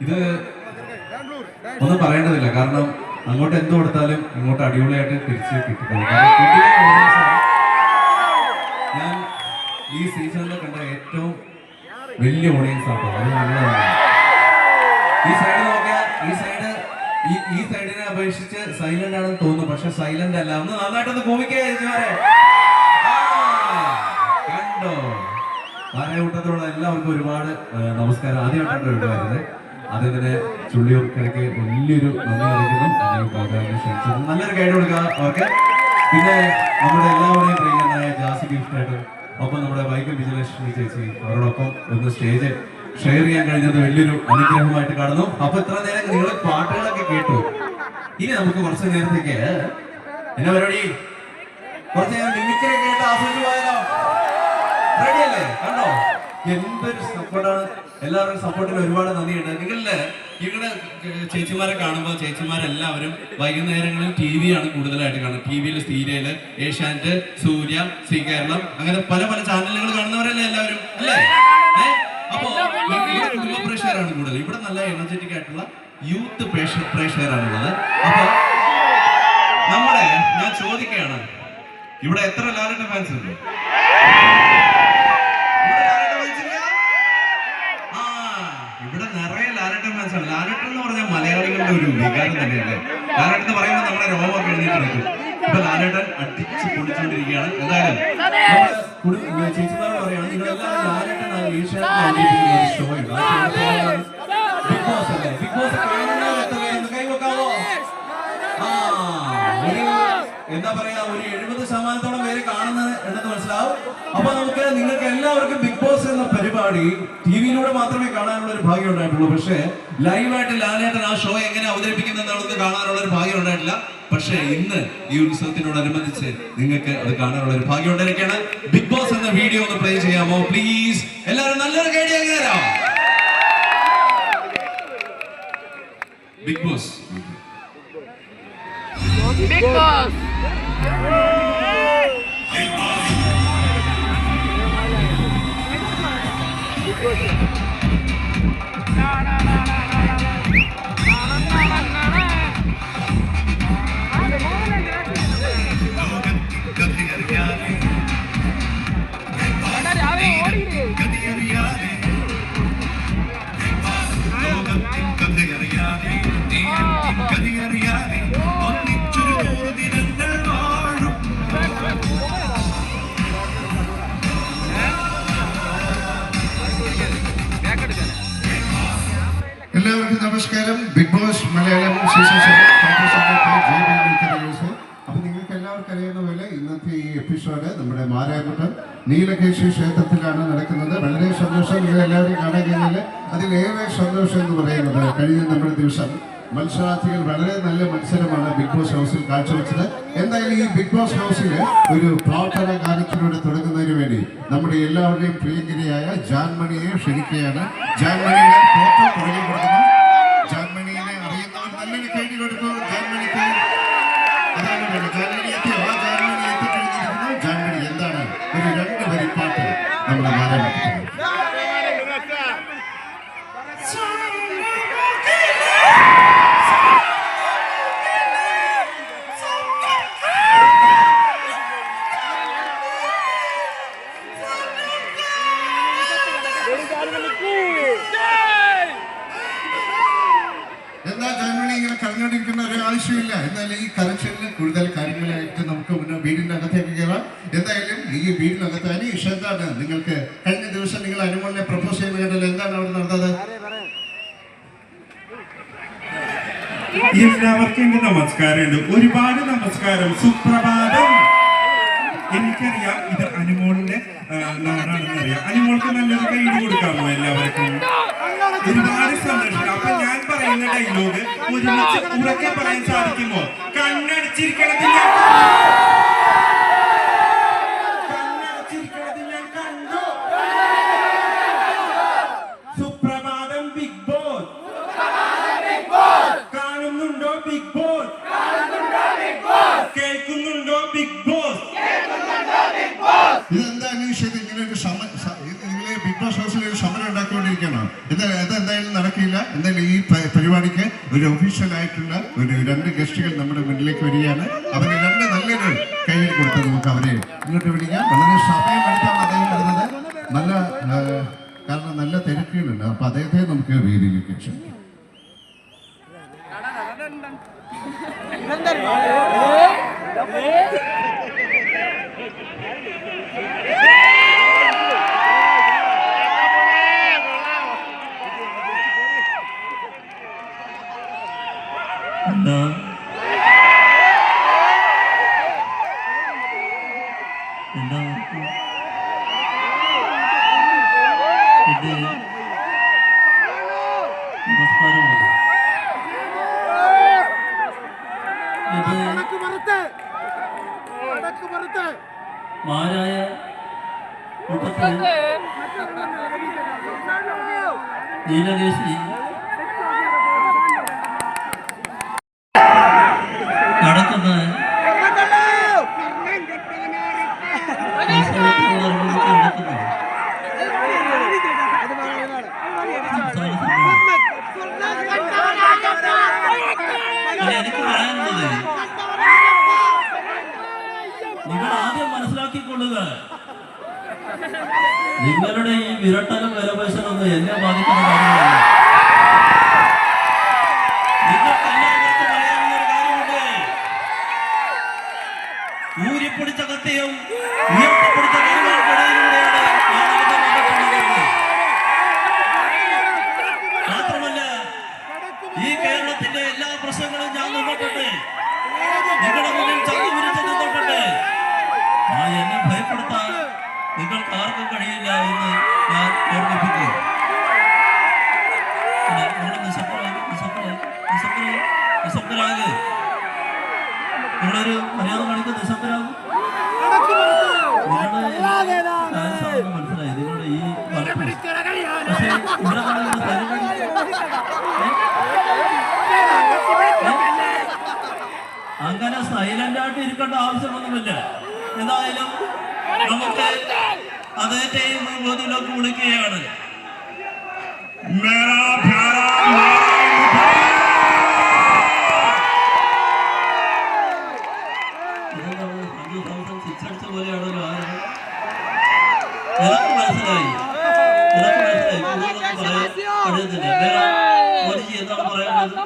ഇത് ഒന്നും പറയേണ്ടതില്ല, കാരണം അങ്ങോട്ട് എന്ത് കൊടുത്താലും ഇങ്ങോട്ട് അടിപൊളിയായിട്ട് തിരിച്ച് കിട്ടിക്കൊള്ളു. ഞാൻ ഈ സീസണിൽ കണ്ട ഏറ്റവും വലിയ ഓഡിയൻസ് ആട്ടോ, അത് നല്ലതാണ്. ഈ സൈഡ് നോക്കിയാൽ ഈ സൈഡിനെ അപേക്ഷിച്ച് സൈലന്റ് ആണെന്ന് തോന്നുന്നു, പക്ഷെ സൈലന്റ് അല്ല. ഒന്ന് നന്നായിട്ടൊന്ന് കോമിക്കേ കണ്ടോ. പാറയൂട്ടത്തിലുള്ള എല്ലാവർക്കും ഒരുപാട് നമസ്കാരം. ആദ്യമായിട്ടാണ് വരുന്നത്. അതിങ്ങനെ ചുള്ളിയൂർക്കിടയ്ക്ക് വലിയൊരു നന്ദി അറിയിക്കുന്നു. നല്ലൊരു ഗൈഡ് കൊടുക്കുക അവർക്ക്. പിന്നെ നമ്മുടെ എല്ലാവരുടെയും പ്രിയങ്കരനായ ജാസി ഗിഫ്റ്റായിട്ട് ഒപ്പം നമ്മുടെ വൈക്കം വിജയലക്ഷ്മി ചേച്ചി, അവരോടൊപ്പം ഒന്ന് സ്റ്റേജ് ഷെയർ ചെയ്യാൻ കഴിഞ്ഞത് വലിയൊരു അനുഗ്രഹമായിട്ട് കാണുന്നു. അപ്പൊ ഇത്ര നേരം നിങ്ങൾ പാട്ടുകളൊക്കെ കേട്ടു. ഇനി നമുക്ക് കുറച്ച് നേരത്തേക്ക് എന്നാ പരിപാടി, കുറച്ച് നേരം മിമിക്രി കേട്ട് ആസ്വദിച്ചു പോയാലോ? റെഡിയല്ലേ? കണ്ടോ എന്തൊരു സപ്പോർട്ടാണ്. എല്ലാവരുടെയും സപ്പോർട്ടിന് ഒരുപാട് നന്ദിയുണ്ട്. നിങ്ങളുടെ ചേച്ചിമാരെ കാണുമ്പോൾ ചേച്ചിമാരെല്ലാവരും വൈകുന്നേരങ്ങളിൽ TV ആണ് കൂടുതലായിട്ട് കാണുന്നത്. TV-യിൽ സീരിയല്, ഏഷ്യാനെറ്റ്, സൂര്യ, ശ്രീ കേരളം, അങ്ങനെ പല പല ചാനലുകൾ കാണുന്നവരല്ലേ എല്ലാവരും, അല്ലേ? അപ്പോ കുടുംബ പ്രേക്ഷകരാണ് കൂടുതൽ. ഇവിടെ നല്ല എനർജറ്റിക് ആയിട്ടുള്ള യൂത്ത് പ്രേക്ഷകരാണുള്ളത്. അപ്പൊ ഞാൻ ചോദിക്കുകയാണ്, ഇവിടെ എത്ര ലാലേട്ടൻ ഫാൻസ് ഉണ്ട്? ഇവിടെ നിറയെ ലാലേട്ടൻ ഫാൻസ് ആണ്. ലാലേട്ടൻ എന്ന് പറഞ്ഞാൽ മലയാളികളുടെ ഒരു വികാരം തന്നെയല്ലേ. ലാലേട്ടൻ എന്ന് പറയുമ്പോൾ നമ്മുടെ രോമൊക്കെ എഴുതിയിട്ട് നിൽക്കും. ഇപ്പൊ ലാലേട്ടൻ അടിച്ച് പൊളിച്ചുകൊണ്ടിരിക്കുകയാണ്. എന്തായാലും ചേച്ചിമാരോട് പറയുകയാണ്, നിങ്ങളെല്ലാവരും ലാലേട്ടൻ ഏഷ്യാനെറ്റ് ഷോ ഉണ്ട്. ബിഗ് ബോസ് അല്ലേ? ബിഗ് ബോസ് കാണുന്നവരെന്ന് കൈവെക്കാവോ? എന്താ പറയാ, ഒരു 70% പേര് കാണുന്നത് എന്നത് മനസ്സിലാവും. അപ്പൊ നിങ്ങൾക്ക് എല്ലാവർക്കും ബിഗ് ബോസ് എന്ന പരിപാടി TV-യിലൂടെ മാത്രമേ കാണാനുള്ള ഒരു ഭാഗ്യം ഉണ്ടായിട്ടുള്ളൂ. പക്ഷേ ലൈവായിട്ട് ലാലേട്ടൻ ആ ഷോ എങ്ങനെ അവതരിപ്പിക്കുന്നതെന്നുള്ളത് കാണാനുള്ള ഒരു ഭാഗ്യം ഉണ്ടായിട്ടില്ല. പക്ഷേ ഇന്ന് ഈ ഉത്സവത്തിനോടനുബന്ധിച്ച് നിങ്ങൾക്ക് അത് കാണാനുള്ള ഒരു ഭാഗ്യം ഉണ്ടായിരിക്കുകയാണ്. ബിഗ് ബോസ് എന്ന വീഡിയോ ഒന്ന് പ്ലേ ചെയ്യാമോ പ്ലീസ്? എല്ലാവരും നല്ലൊരു കേടി എങ്ങനെയാ? Bigg Boss Big Boss. എല്ലാവർക്കും നമസ്കാരം. ബിഗ് ബോസ് മലയാളം സീസൺ 7 അപ്പൊ നിങ്ങൾക്ക് എല്ലാവർക്കും അറിയുന്ന പോലെ ഇന്നത്തെ ഈ എപ്പിസോഡ് നമ്മുടെ മാരാകുട്ടം നീലകേശി ക്ഷേത്രത്തിലാണ് നടക്കുന്നത്. വളരെ സന്തോഷം, നിങ്ങൾ എല്ലാവരും കാണാൻ കഴിഞ്ഞാൽ അതിലേറെ സന്തോഷം എന്ന് പറയുന്നത് കഴിഞ്ഞ നമ്മുടെ ദിവസം മത്സരാർത്ഥികൾ വളരെ നല്ല മത്സരമാണ് ബിഗ് ബോസ് ഹൗസിൽ കാഴ്ചവെച്ചത്. എന്തായാലും ഈ ബിഗ് ബോസ് ഹൗസിൽ ഒരു പ്രാർത്ഥന ഗാനത്തിലൂടെ തുടങ്ങുന്നതിന് വേണ്ടി നമ്മുടെ എല്ലാവരുടെയും പ്രിയങ്കരിയായ ജാൻമണിയെ ക്ഷണിക്കുകയാണ്. ജാൻമണിയുടെ ഫോട്ടോ പുറകെ കൊടുക്കുന്നു. ജാൻമണിയെ അറിയുന്നവർ നല്ലൊരു കൈഡി കൊടുക്കും. ജാൻമണിക്ക് അതാണ് വേണ്ടത്. ജാൻമണി എത്തിയോ? ആ ജാൻമണി എത്തിക്കഴിഞ്ഞിരിക്കുന്നു. ജാൻമണി എന്താണ് ഒരു 2 വരി പാട്ട് നമ്മുടെ മാരാകുട്ടം. എന്താ ജാൻമണി ഇങ്ങനെ കരഞ്ഞോണ്ടിരിക്കുന്ന ഒരു ആവശ്യമില്ല. എന്നാലും ഈ കറക്ഷനിൽ കൂടുതൽ കാര്യങ്ങളായിട്ട് നമുക്ക് മുന്നേ വീടിന്റെ അകത്തേക്ക് കയറാം. എന്തായാലും ഈ വീടിനകത്ത് അനീഷ്, എന്താണ് നിങ്ങൾക്ക് കഴിഞ്ഞ ദിവസം നിങ്ങൾ അനുമോളിനെ പ്രപ്പോസ് ചെയ്യുന്ന കേട്ടല്ലോ, എന്താണ് അവിടെ നടന്നത്? എല്ലാവർക്കും എന്റെ നമസ്കാരമുണ്ട്. ഒരുപാട് നമസ്കാരം. സുപ്രഭാതം. എനിക്കറിയാം ഇത് അനുമോളിന്റെ നാടാണെന്ന് അറിയാം. അനുമോൾക്ക് നല്ലൊരു കൈയ്യടി കൊടുക്കാമോ എല്ലാവർക്കും? ഒരുപാട് സന്തോഷം. അപ്പൊ ഞാൻ പറയുന്ന ഡയലോഗ് ഒരുമിച്ച് ഉറക്കെ പറയാൻ സാധിക്കുമോ? കണ്ണടച്ചിരിക്കണത് ഞാൻ കണ്ടു. സുപ്രഭാതം ബിഗ് ബോസ്. കാണുന്നുണ്ടോ ബിഗ് ബോസ്? കേൾക്കുന്നുണ്ടോ ബിഗ് ബോസ്? ഇതെന്താ അന്വേഷിച്ചത്? ഇങ്ങനെ ഒരു നിങ്ങൾ ബിഗ് ബോസ് ഹൗസിൽ ഒരു സമരം ഉണ്ടാക്കിക്കൊണ്ടിരിക്കുകയാണോ? എന്താ അതെന്തായാലും നടക്കില്ല. എന്തായാലും ഈ പരിപാടിക്ക് ഒരു ഒഫീഷ്യലായിട്ടുള്ള ഒരു 2 ഗസ്റ്റുകൾ നമ്മുടെ മുന്നിലേക്ക് വരികയാണ്. അവരെ 2 നല്ലൊരു കയ്യിൽ കൊടുത്ത് നമുക്ക് അവരെ ഇങ്ങോട്ട് വിളിക്കാം. വളരെ സമയമെടുത്താണ് അദ്ദേഹം വരുന്നത്. കാരണം നല്ല തിരക്കുകളുണ്ട്. അപ്പൊ അദ്ദേഹത്തെ നമുക്ക് വേദിയിലേക്ക് ക്ഷണിക്കാം. മാരായ നീലകേശി നടക്കുന്ന എനിക്ക് പറയാനുള്ളത്, നിങ്ങൾ ആദ്യം മനസ്സിലാക്കിക്കൊള്ളുക, നിങ്ങളുടെ ഈ വിരട്ടലും വിലപേശലൊന്നും എന്നെ ബാധിക്കുന്ന കാര്യമല്ല. നിങ്ങൾക്ക് എല്ലാവർക്കും പറയാവുന്നൊരു കാര്യമുണ്ട്. ഊരിപ്പിടിച്ച കത്തിയും ഉയർത്തിപ്പിടിച്ച കരുവാൾക്കിടയിലൂടെയാണ് ഞാൻ നടന്നു വന്നിട്ടുള്ളത്. മാത്രമല്ല, ഈ കേരളത്തിന്റെ എല്ലാ പ്രശ്നങ്ങളും ഞാൻ നിന്നിട്ടുണ്ട്. നിങ്ങളുടെ മുന്നിൽ ചന്തി വിരിച്ച് നിന്നിട്ടുണ്ട്. എന്നെ ഭയപ്പെടുത്താൻ നിങ്ങൾക്ക് ആർക്കും കഴിയില്ല എന്ന് ഞാൻ ഓർമ്മിപ്പിക്കും. നിങ്ങളൊരു മര്യാദ കാണിക്കുന്ന നിശബ്ദരാകും. നിങ്ങളുടെ മനസ്സിലായി, നിങ്ങളുടെ ഈ പക്ഷേ ഇവിടെ അങ്ങനെ സൈലന്റ് ആയിട്ട് ഇരിക്കേണ്ട ആവശ്യമൊന്നുമില്ല. എന്തായാലും നമുക്ക് അദ്ദേഹത്തെയും ബോധിയിലേക്ക് വിളിക്കുകയാണ്. ശിക്ഷടിച്ച പോലെയാണല്ലോ. എനിക്ക് മനസ്സിലായി, കഴിയുന്നില്ല. മോദിജി എന്താണ് പറയാനുള്ളത്?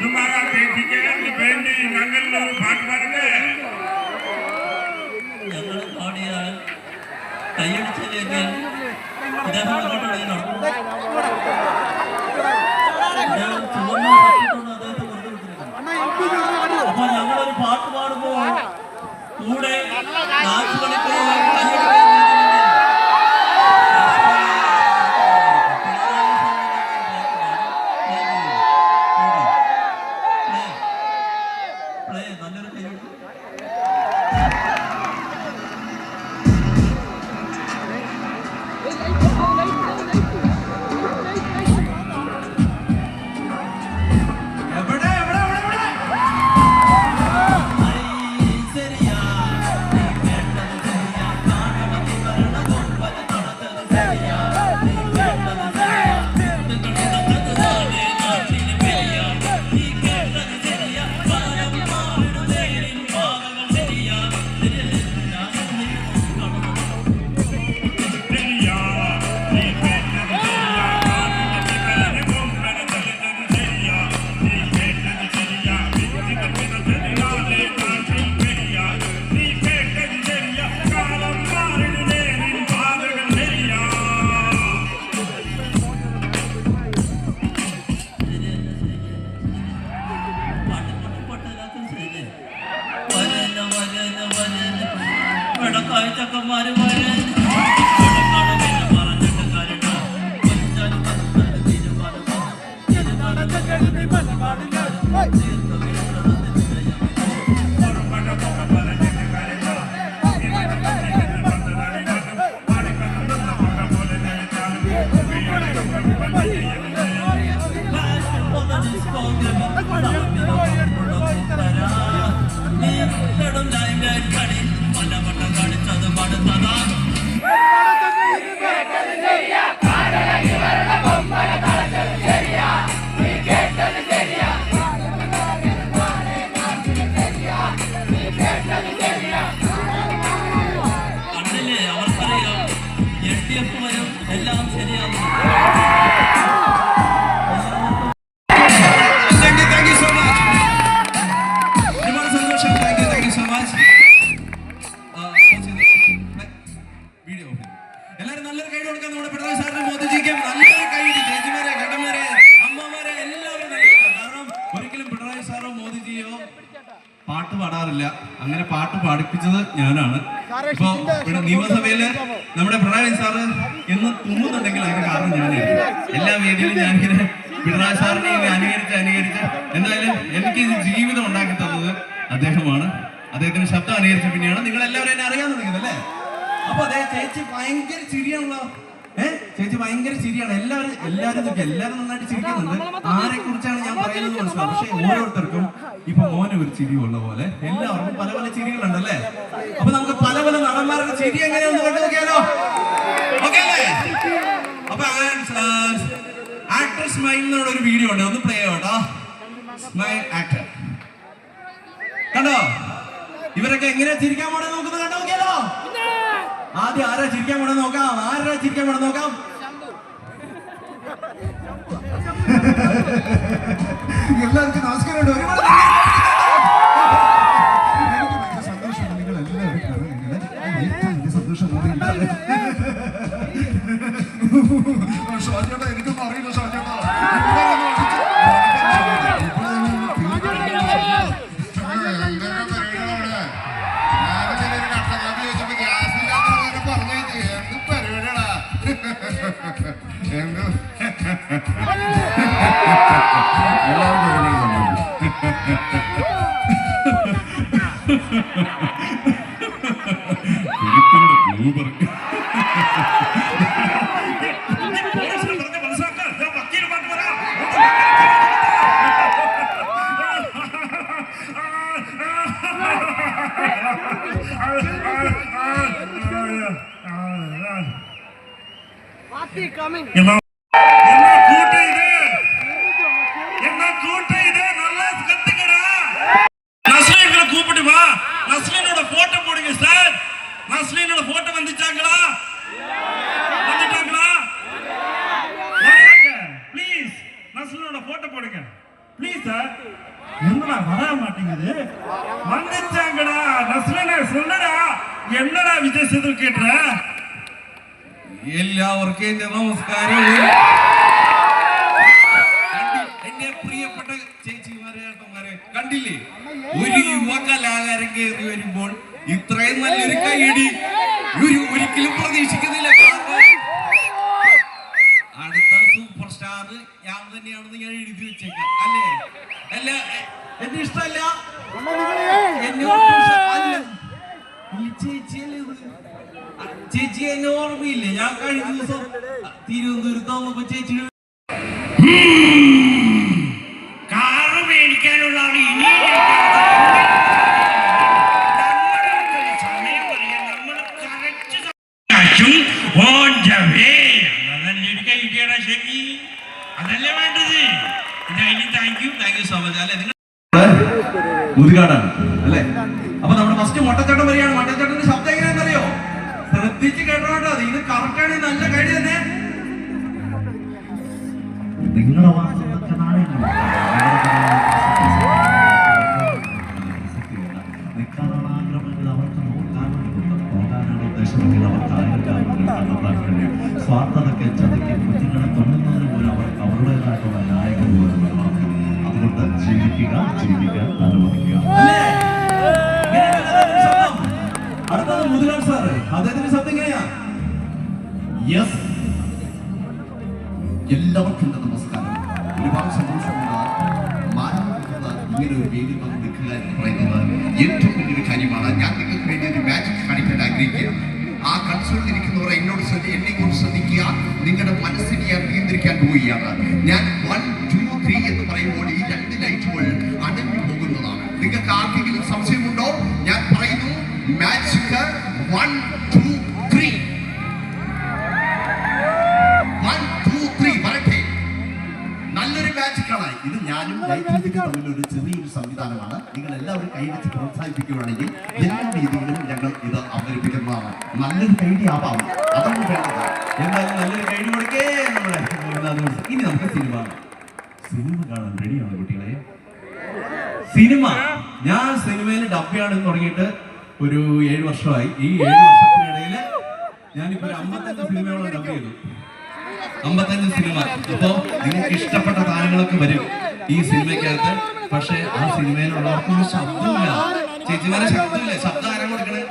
तुम्हारा बेटी के बेटी नंगल पाठ पाड़े ഞങ്ങൾ പാടിയാൽ കൈയടിച്ചില്ലെങ്കിൽ ഇദ്ദേഹം അങ്ങോട്ടാണ് നടക്കുന്നത്. അപ്പൊ ഞങ്ങളൊരു പാട്ട് പാടുമ്പോൾ കൂടെ നാച്ചു കളിക്കുമ്പോൾ നല്ലൊരു കൈ ചക്കന്മാര് KGF വരും, എല്ലാം ശരിയാകും. Thank you so much. ഒരുപാട് സന്തോഷം. Thank you so much. Video എല്ലാവരും നല്ലൊരു കൈ കൊടുക്കാൻ നമ്മുടെ പിണറായി സാറിനും മോദിജിക്കും നല്ലൊരു കൈയടി. ചേച്ചിമാരെ, ചേട്ടന്മാരെ, അമ്മമാരെ എല്ലാവരും നൽകുക. കാരണം ഒരിക്കലും പിണറായി സാറോ മോദിജിയോ പാട്ട് പാടാറില്ല. അങ്ങനെ പാട്ട് പാടിപ്പിച്ചത് ഞാനാണ്. ഇപ്പൊ ഇവിടെ നിയമസഭയില് നമ്മുടെ പിണറായി സാറ് എന്ന് തുമ്മുന്നുണ്ടെങ്കിൽ അതിന്റെ കാരണം ഞാനായിരുന്നു. എല്ലാ വേദിയിലും ഞാനിങ്ങനെ പിണറായി സാറിനെ അനുകരിച്ച് എന്തായാലും എനിക്ക് ഇത് ജീവിതം ഉണ്ടാക്കി തന്നത് അദ്ദേഹമാണ്. അദ്ദേഹത്തിന്റെ ശബ്ദം അനുകരിച്ച പിന്നെയാണ് നിങ്ങൾ എല്ലാവരും എന്നെ അറിയാൻ തുടങ്ങിയത് അല്ലേ? അപ്പൊ അതെ, ചേച്ചി ഭയങ്കര ചിരിയാണല്ലോ. ചേച്ചി ഭയങ്കര ചിരിയാണ്. എല്ലാവരും നന്നായിട്ട് ചിരിക്കുന്നുണ്ട്. ആരെ കുറിച്ചാണ് ഞാൻ പറയുന്നത് മനസ്സിലാവും. പക്ഷെ ഓരോരുത്തർക്കും ഇപ്പൊ മോനെ ഒരു ചിരി ഉള്ള പോലെ എല്ലാവർക്കും പല പല ചിരികളുണ്ടല്ലേ? അപ്പൊ നമുക്ക് പല പല നടന്മാരുടെ ചിരി എങ്ങനെയൊന്ന് കണ്ടു നോക്കിയാലോ? ഓക്കെ അല്ലേ? അപ്പൊ ആക്ടർ സ്മൈൽ എന്നുള്ള ഒരു വീഡിയോ ഉണ്ട്, ഒന്ന് പ്ലേ ആവട്ടോ. സ്മൈൽ ആക്ടർ കണ്ടോ? ഇവരൊക്കെ എങ്ങനെയാ ചിരിക്കാൻ പോണേ നോക്കുന്നത് കണ്ടു നോക്കിയാലോ? ആദ്യം ആരാ ചിരിക്കാൻ പോണേ നോക്കാം. എല്ലാവർക്കും നമസ്കാരമുണ്ട്. ഒരുപാട് എനിക്ക് ഭയങ്കര സന്തോഷമാണ് നിങ്ങൾ എല്ലാവരും കാണുന്നത്. ഏറ്റവും വലിയ സന്തോഷം ഷോജേട്ടാ, എനിക്കൊന്നും അറിയില്ല ഷോജേട്ടാ. போட்டோ வந்துட்டாங்களா? ப்ளீஸ் நஸ்லனோட போட்டோ போடுங்க ப்ளீஸ் சார். என்னடா வர மாட்டேங்குது? வந்துட்டாங்கடா. நஸ்லனே சொல்லுடா, என்னடா விஜய் சேது கேட்ற? എല്ലാവർക്കും എന്റെ നമസ്കാരം. എന്റെ പ്രിയപ്പെട്ട ചേച്ചിമാരെ, ഏട്ടന്മാരെ, കണ്ടില്ലേ ഒരു യുവ കലാകാരൻ കയറി വരുമ്പോൾ ഇത്രയും നല്ലൊരു കൈയടി ഒരിക്കലും പ്രതീക്ഷിക്കുന്നില്ല. അടുത്ത സൂപ്പർ സ്റ്റാർ ഞാൻ തന്നെയാണെന്ന് ഞാൻ എഴുതി വെച്ചേക്കാം അല്ലേ? അല്ല, എന്നെ ഇഷ്ടമല്ല. ചേച്ചി എന്നെ ഓർമ്മയില്ലേ? ഞാൻ കഴിഞ്ഞ ദിവസം തിരുവനന്തപുരത്ത് വന്നപ്പോ ചേച്ചി കാറ് മേടിക്കാനുള്ള അതല്ലേ വേണ്ടത്. Thank you so much. അല്ലെ മുതുകാടാണ് അല്ലേ? അപ്പൊ നമ്മുടെ ഫസ്റ്റ് മൊട്ടച്ചട്ടം വരികയാണ്. മൊട്ടച്ചട്ടന്റെ ശബ്ദം എങ്ങനെയാണെന്നറിയോ? ശ്രദ്ധിച്ച് കേട്ടോ. ഇത് കറക്റ്റാണ്. നല്ല കഴി തന്നെ. നിങ്ങളുടെ വാർത്തകളൊക്കെ നാളെ സ്വാർത്ഥതയ്ക്ക് ചതയ്ക്ക് കുഞ്ഞുങ്ങളെ തൊണ്ണുന്നതിന് പോലും അവർക്ക് അവരുടേതായിട്ടുള്ള ന്യായങ്ങൾ പോലും വേണം. അതുകൊണ്ട് ജീവിക്കുക, അനുവദിക്കുക. അടുത്തത് മുതുകാട് സാറ്. അദ്ദേഹത്തിന്റെ ശബ്ദം എങ്ങനെയാ? യെസ്. എല്ലാവർക്കും നമസ്കാരം. ഒരുപാട് സന്തോഷമുണ്ട്. ഇങ്ങനെ ഒരു വേദി നിൽക്കുക എന്ന് പറയുന്നത് ഏറ്റവും വലിയൊരു കാര്യമാണ്. ഞാൻ നിങ്ങൾക്ക് വേണ്ടി ഒരു മാജിക് കാണിക്കാൻ ആഗ്രഹിക്കുകയാണ്. ആ കൺസോളിലിരിക്കുന്നവരെ എന്നോട് എന്നെ കൊണ്ട് ശ്രദ്ധിക്കുക. നിങ്ങളുടെ മനസ്സിനെ ഞാൻ നിയന്ത്രിക്കാൻ പോവുകയാണ്. ഞാൻ 1, 2, 3 എന്ന് പറയുമ്പോൾ ഈ 2 ലൈറ്റുകൾ അടഞ്ഞു പോകുന്നതാണ്. നിങ്ങൾക്ക് ആർക്കെങ്കിലും സംശയമുണ്ടോ? ഞാൻ പറയുന്നു മാജിക് 1, 2, 3. 1, 2, 3 വരട്ടെ. നല്ലൊരു മാജിക്കാണ് ഇത്. ഞാനും ലൈറ്റ് തമ്മിലൊരു ചെറിയൊരു സംവിധാനമാണ്. നിങ്ങൾ എല്ലാവരും കൈവച്ച് പ്രോത്സാഹിപ്പിക്കുകയാണെങ്കിൽ എല്ലാ രീതിയിലും ഞങ്ങൾ ഇത് അവതരിപ്പിക്കുന്നതാണ്. നല്ലൊരു കൈഡി ആവാം, അതാണ് വേണ്ടത്. എന്തായാലും നല്ലൊരു കഴിഞ്ഞു കൊടുക്കേ നമ്മുടെ ഇനി നമുക്ക് സിനിമ കാണാൻ റെഡിയാണ് കുട്ടികളെ. സിനിമ ഞാൻ സിനിമയിൽ ഡബ്ബയാണെന്ന് തുടങ്ങിയിട്ട് ഒരു 7 വർഷമായി. ഈ 7 വർഷത്തിനിടയിൽ ഞാനിപ്പോ ഒരു 55 സിനിമയോളം ഡബ് ചെയ്തു. 55 സിനിമ. അപ്പോ നിങ്ങൾക്ക് ഇഷ്ടപ്പെട്ട താരങ്ങളൊക്കെ വരും ഈ സിനിമയ്ക്കകത്ത്. പക്ഷെ ആ സിനിമയിലുള്ളവർക്കൊന്നും ശബ്ദമില്ല. ചേച്ചിമാരെ ശബ്ദമില്ല. ശബ്ദം ആരാ കൊടുക്കണേ?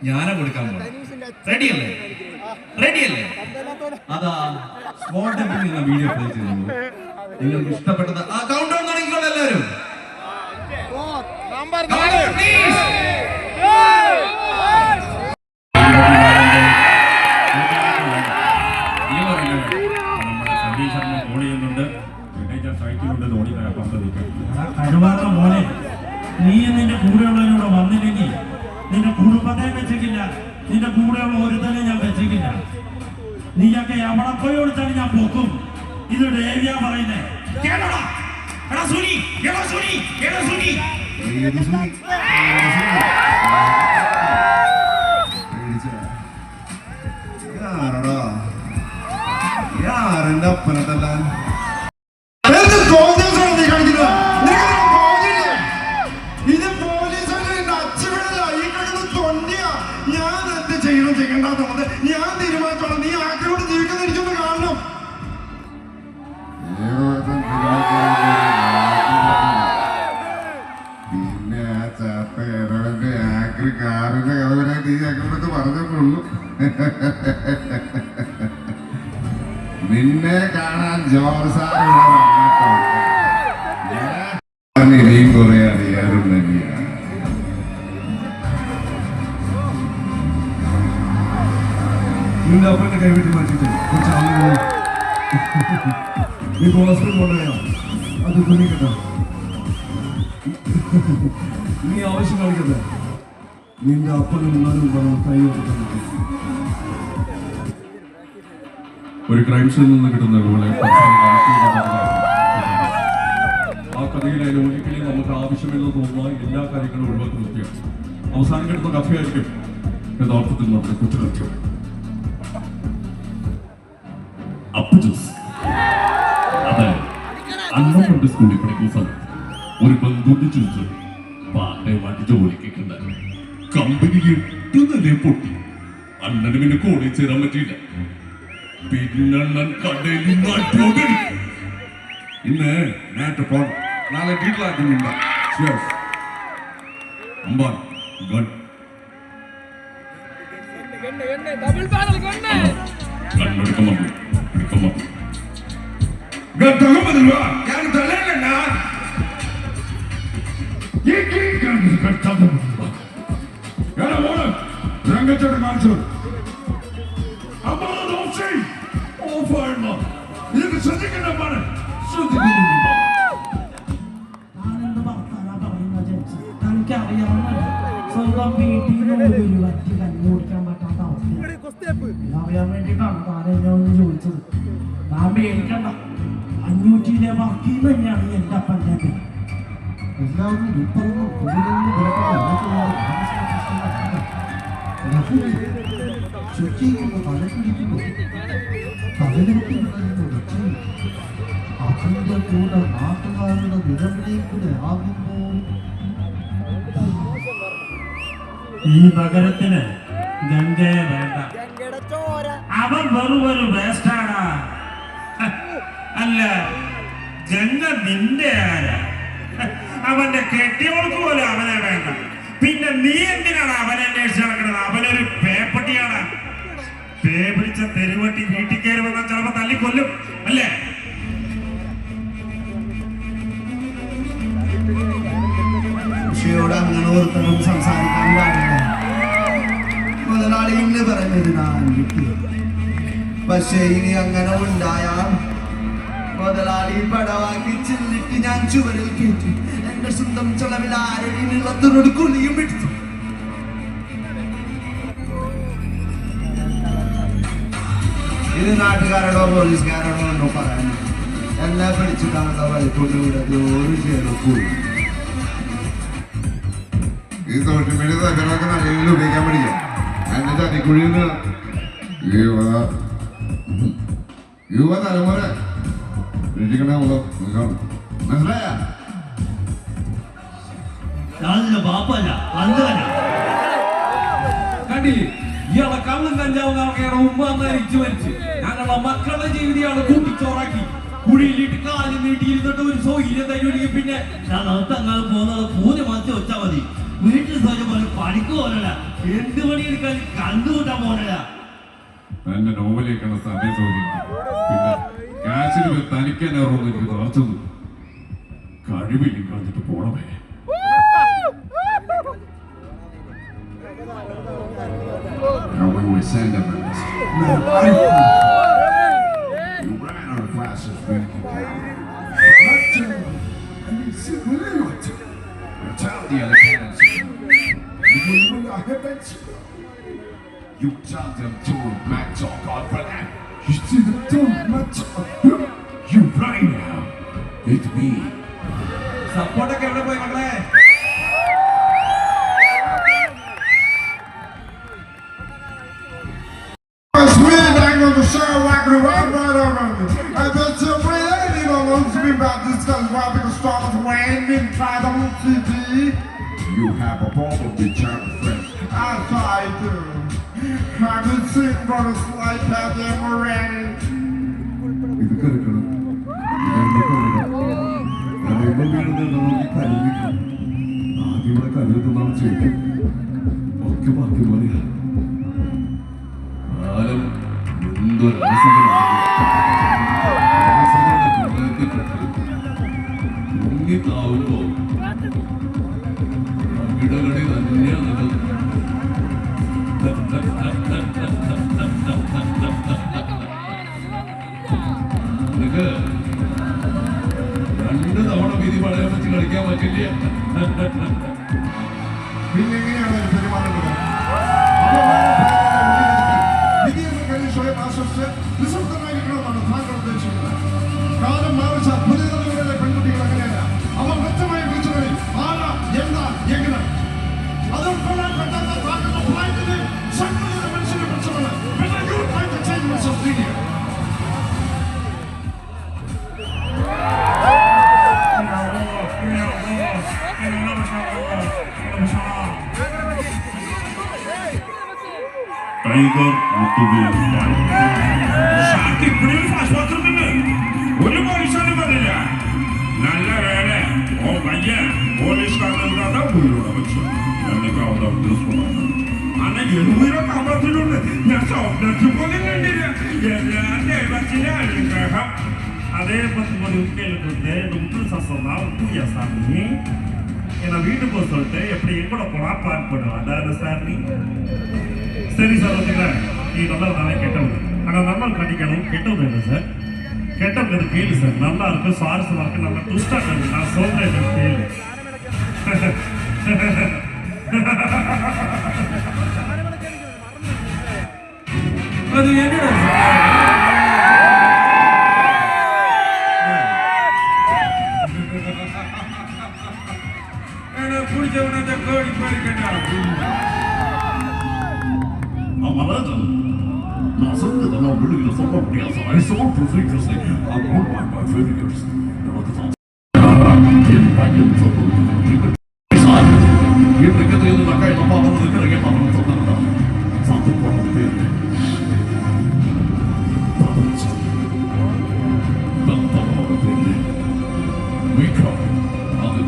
ഞാനാ കൊടുക്കാൻ പോണേ. റെഡിയല്ലേ? റെഡിയല്ലേ? അതാ സ്മോൾ ഡബിൽ നിന്ന് വീഡിയോ പ്ലേ ചെയ്യുന്നത്. നിങ്ങൾക്ക് ഇഷ്ടപ്പെട്ടത് ആ കൗണ്ട് ഡൗൺ തുടങ്ങിക്കോളൂ എല്ലാവരും. കഴിവാത്ത മോനെ, നീ നിന്റെ കൂടെയുള്ളവരോട് വന്നില്ലെങ്കിൽ നിന്റെ കുടുംബത്തെ വെച്ചിട്ടില്ല, നിന്റെ കൂടെയുള്ള ഒരുത്തനെ ഞാൻ വെച്ചിട്ടില്ല. നീയൊക്കെ എവിടെ പോയി കൊടുത്താലും ഞാൻ പൊക്കും. ഇത് ഡേവിയാ പറയുന്നേ. യാരെന്റെ അപ്പനെ തല്ലാൻ ഞാൻ എന്ത് ചെയ്യണം ചെയ്യണ്ടെന്നുള്ളത് ഞാൻ തീരുമാനിച്ചോളാം. നീ ആക്കളോട് ജീവിക്കുന്ന എനിക്കൊന്ന് കാണണം. പിന്നെ ആ ചാപ്പേരവന്റെ ആക്രി കാറിന്റെ കഥവരായിട്ട് ഈ ആക്കളോടൊക്കെ പറഞ്ഞിട്ടുള്ളൂ. നിന്നെ കാണാൻ ജോർജ് സാറുള്ളതാണ്. ഇനിയും കുറെ അറിയാറും തന്നെയാണ്. നിന്റെ അപ്പന്റെ കൈവിട്ട് മാറ്റിട്ട് കുറച്ച് ആളുകൾ നീ ഹോസ്പിറ്റൽ കൊണ്ടുപോയാ അത് കുഞ്ഞിക്കട്ടോ. നീ ആവശ്യം കാണിക്കട്ടെ. നിന്റെ അപ്പനും ഉള്ളവരും പണം കൈ കൊടുക്കാൻ ഒരു ക്രൈം സീനിൽ നിന്ന് കിട്ടുന്ന ആ കഥയിലെ ഒരിക്കലും നമുക്ക് ആവശ്യമില്ലെന്ന് തോന്നുന്ന എല്ലാ കാര്യങ്ങളും ഒഴിവാക്കി നിർത്തിയാണ്. അവസാനം കിട്ടുന്ന കഥയായിരിക്കും യഥാർത്ഥത്തിൽ നമ്മുടെ കുറ്റകൃത്യം. അതെ, അന്ന് കൊണ്ട് സ്കൂളിൽ പഠിക്കുന്ന സമയത്ത് ഒരു ബന്ധുവിന്റെ ചോദിച്ചു പാട്ടയുമായിട്ട് ജോലിക്കുണ്ടായി. കമ്പനി 8 നില പൊട്ടി. അണ്ണന് പിന്നെ കോളേജ് ചേരാൻ പറ്റിയില്ല. പിന്നണ്ണൻ കടയിൽ ഇന്ന് നേരത്തെ പോണം, നാളെ വീട്ടിലാക്കുന്നുണ്ട്. രംഗച്ചോട് കാണിച്ചു ഇതൊക്കെ ശ്രദ്ധിക്കണ്ടമാണ്. സ്വന്തം വീട്ടിൽ ഒരു വറ്റി കഞ്ഞി കുടിക്കാൻ പറ്റാത്ത അവസ്ഥ അറിയാൻ വേണ്ടിയിട്ടാണ് താനെന്നോട് ചോദിച്ചത്. ഞാൻ മേടിക്കണ്ട, 500 ബാക്കി തന്നെയാണ് എന്റെ അപ്പൻ്റെ പേര്. എല്ലാവരും അപ്പന്റെ കൂടെ നാട്ടുകാരുടെ നിരവിലെയും കൂടെ ആകുമ്പോൾ ഈ നഗരത്തിന് ഗംഗയെ വേണ്ട. അവൻ വെറും ഒരു വേസ്റ്റാണ്. അല്ല, ഗംഗ നിന്റെ ആരാ? അവന്റെ കെട്ടിയോൾക്ക് പോലും അവനെ വേണ്ട. പിന്നെ നീ എന്തിനാണ് അവനെ അന്വേഷിച്ച് നടക്കുന്നത്? അവനൊരു പേപ്പട്ടിയാണ്. പേ പിടിച്ച തെരുവട്ടി വീട്ടിൽ കയറി വന്നാൽ ചിലപ്പോ തല്ലിക്കൊല്ലും, അല്ലേ? ോട് അങ്ങനെ ഓർത്തണം സംസാരിക്കാൻ പാടില്ല. മുതലാളി ഇന്ന് പറഞ്ഞത് ഞാൻ കിട്ടി. പക്ഷേ ഇനി അങ്ങനെ ഉണ്ടായാൽ മുതലാളി പടവാക്കി ചില്ലിട്ട് ഞാൻ ചുവരിൽ കയറ്റി എന്റെ സ്വന്തം ചെലവിൽ ആരുടെ നിളത്തിനോട് കുളിയും എടുത്തു. ഇത് നാട്ടുകാരോടോ പോലീസുകാരോടോ ഒന്നോ പറയാൻ എന്നെ പിടിച്ചിട്ടാണ് വലിക്കൊണ്ടുവിടത് ഒരു ചേർക്കൂടി. ഈ സോഷ്യൽ മീഡിയ തകരൊക്കെ നല്ല ഉപയോഗിക്കാൻ പഠിക്കാം. എന്റെ ചതിക്കുഴിയിൽ യുവതലമുറ രക്ഷിക്കണമുള്ളൂ മനസ്സിലായ ഞാനിന്റെ ബാപ്പല്ല അന്തല്ല. കണ്ടില്ലേ ഇയാളെ കള്ളും കഞ്ചാവും കറക്കയുടെ ഉമ്മ മരിച്ചു ഞങ്ങളുടെ മക്കളുടെ ജീവിതമാണ് കൂട്ടിച്ചോറാക്കി കുഴിയിലിട്ട് കാല് നീട്ടിയിരുന്നിട്ട് ഒരു സൗകര്യം തരുമെങ്കിൽ പിന്നെ ഞാൻ തങ്ങൾ പോകുന്നത് പൂനെ മാറ്റി വെച്ചാൽ മതി. വീട്ടിൽ സ്വയം പോലെ പണിക്ക് പോലല്ല, എന്ത് പണിയെടുക്കാൻ കണ്ടുകൂട്ടാൻ പോലല്ല. എന്റെ നോവലേക്കാണ് സമയം സൗകര്യം പിന്നെ കാശിന് തനിക്കാനാറും എനിക്ക് തോർച്ചത് കഴിവില്ല കളഞ്ഞിട്ട് പോണമേ. When we send them in this, you ran out of classes. Tell the other parents. You tell them to back talk on for that. You see the don't you right now. It's me. സപ്പോർട്ടൊക്കെ എവിടെ പോയി മക്കളെ? On the show like the right over me. I bet you really don't want to be about this because why people start raining try to TV. You have a problem with child friends. As I do. Haven't seen for a slight path ever ran. ഇത് കേൾക്കണം ആദ്യമായി കരുതുന്നതാണ് ചെയ്യും ഒക്കെ ബാക്കി പറയാ കാലം മുങ്ങിത്താവുമ്പോ ഇടകളി തന്നെയാണ് നിനക്ക് 2 തവണ വിധി പടയം വെച്ച് കളിക്കാൻ പറ്റില്ല. പിന്നെ എങ്ങനെയാണ് പെരുമാറുന്നത്? വിധിയെന്ന പരീക്ഷയെ ആശ്വസിച്ച് നിശബ്ദമായിരിക്കണമെന്നാണ് താങ്കൾ ഉദ്ദേശിക്കുന്നത്. കാലം മാറിച്ച പുതിയ തലമുറയിലെ പെൺകുട്ടികൾ അങ്ങനെയല്ല. അവർ വ്യക്തമായി വിളിച്ചുകളിൽ ആരാ എന്താ എങ്ങനെ അത് ഉൾക്കൊള്ളാൻ പറ്റാത്ത താങ്കളുടെ പ്രായത്തിന് ശക്തമായ മനുഷ്യന്റെ പ്രശ്നമാണ്. പിന്നെ you trying to change my social tiger ഒരു പോലീസാരും പറഞ്ഞില്ല. നല്ല വേല ഓ പയ്യ പോലീസുകാരനെ വെച്ചു എന്നൊക്കെ അവിടെ അന്ന് 700 കമ്പത്തിലുണ്ട്. ഞാൻ സ്വപ്നത്തിൽ പോലും കണ്ടില്ല. എല്ലാ ദൈവത്തിന്റെ അനുഗ്രഹം. அதே பத்தி ஒரு கேள்விப்பட்டு ரொம்ப சசமா புரியா சாமி என்ன வீட்டுக்கு போக சொல்லிட்டு எப்படி எங்கூட போனா பிளான் பண்ணுவேன். அதாவது சார் நீ சரி சார் வந்துக்கிறேன். நீ நல்லா நாளே கெட்டவங்க ஆனால் நல்லா கண்டிக்கணும். கெட்டவங்க இல்லை சார், கெட்டவங்க கேளு சார். நல்லா இருக்கு, சுவாரஸ்யமா இருக்கு, நல்லா ட்விஸ்டா இருக்கு. நான் சொல்றேன் கேளு. அது என்னடா பிடிச்சவன கோடி போயிருக்கா? நான் சொன்னதெல்லாம் வெளியில சொல்ல முடியாது. I saw previously. I don't like my failures. என் பையன் சொல்லுவது இந்த கதையில் நான் கையில் பார்க்கறது கிடைக்க மாட்டேன்னு சொன்னாங்க. சாத்து போன பேரு பேரு வீக்கா அது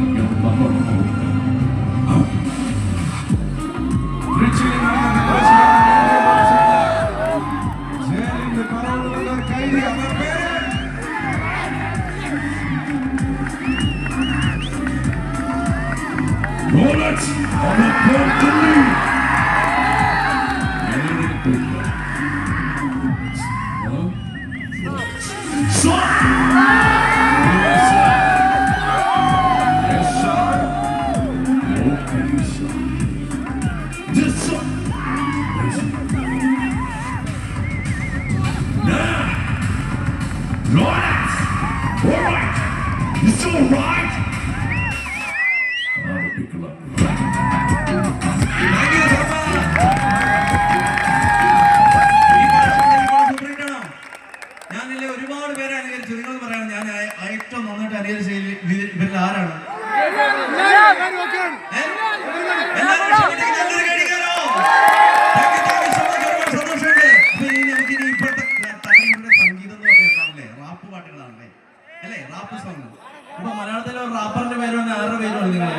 Rolex on the court to lead. Shot! Yes, sir. Yes, sir. Okay, sir. This, sir. Yes, sir. Now, Rolex. All right. It's all right. Rap song. ഇപ്പൊ മലയാളത്തിലെ ഒരു റാപ്പറിന്റെ പേര് വന്ന ആരുടെ പേരാണ് നിങ്ങൾ?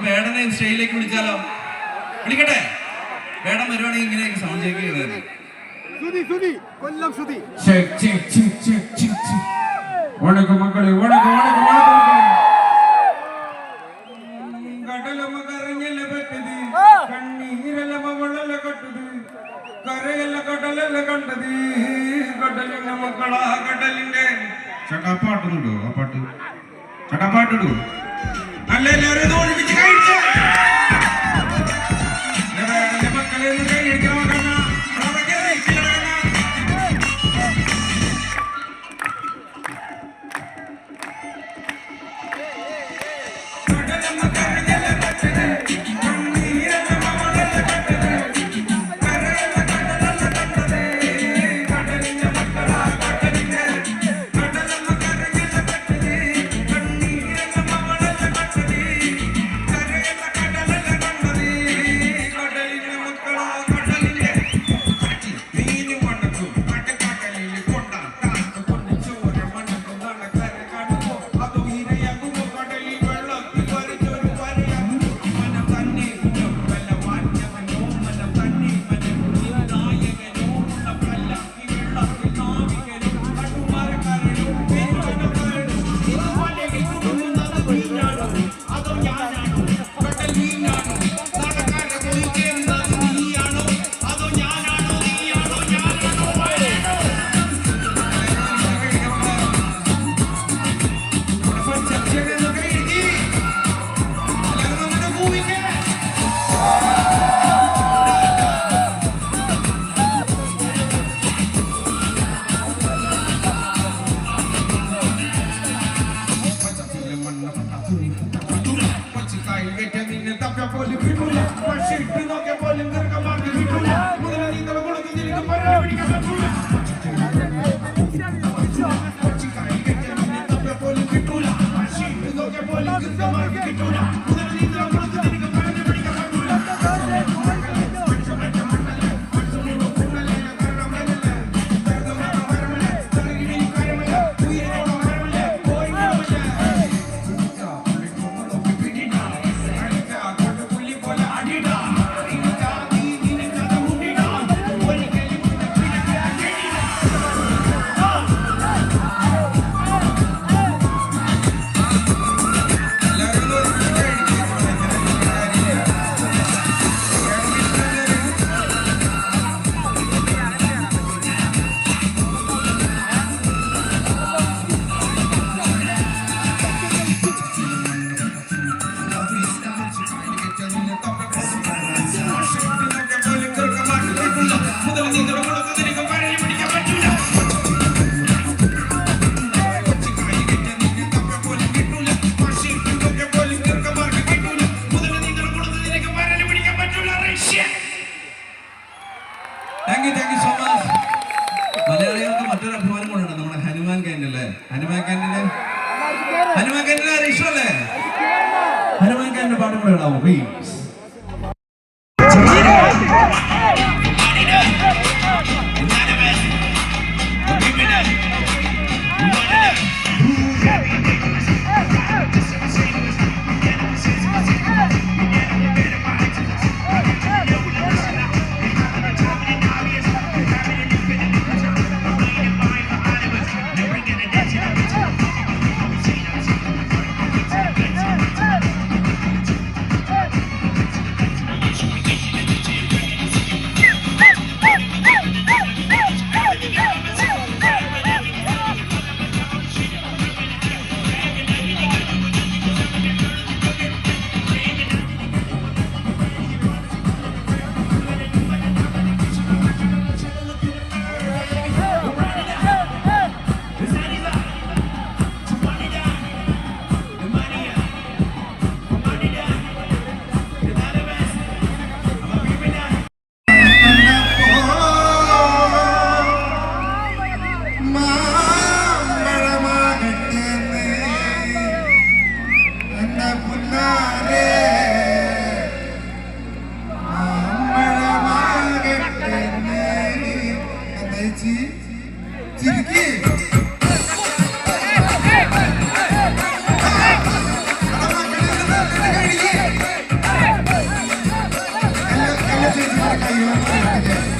വേടനെ സ്റ്റേജിലേക്ക് വിളിച്ചാലോ? വിളിക്കട്ടെ? വേടം വരുവാണെങ്കിൽ ഇങ്ങനെയൊക്കെ സൗണ്ട് ചെക്ക് ചെയ്തത്. വണക്കം മക്കളെ, വണക്കം വണക്കം വണക്കം മക്കളെ. കടലമ്മ കരഞ്ഞല്ല പറ്റത്, കണ്ണീരല്ലമ്മ വെള്ളല്ല കട്ടത്, കരയല്ല കടലല്ല കണ്ടത്, കടലിന്റെ മക്കളാ കടലിന്റെ. ചേട്ടാ പാട്ടുണ്ടോ? ആ പാട്ട് ചേട്ടാ പാട്ടിടൂ. അല്ല എല്ലാവരും ഒഴിപ്പിച്ച് കഴിച്ചു മക്കളെ കഴിക്കണം. Thank you so much. മലയാളികൾക്ക് മറ്റൊരു അഭിമാനം കൊണ്ടുണ്ട് നമ്മുടെ ഹനുമാൻ ക്യാൻറ്റീൻ. ഹനുമാൻ ക്യാൻറ്റീൻ ഇഷ്ടമല്ലേ? ഹനുമാൻ ക്യാൻറ്റീൻ പാട്ടും കൂടെ ഇടാമോ പ്ലീസ്? Gracias.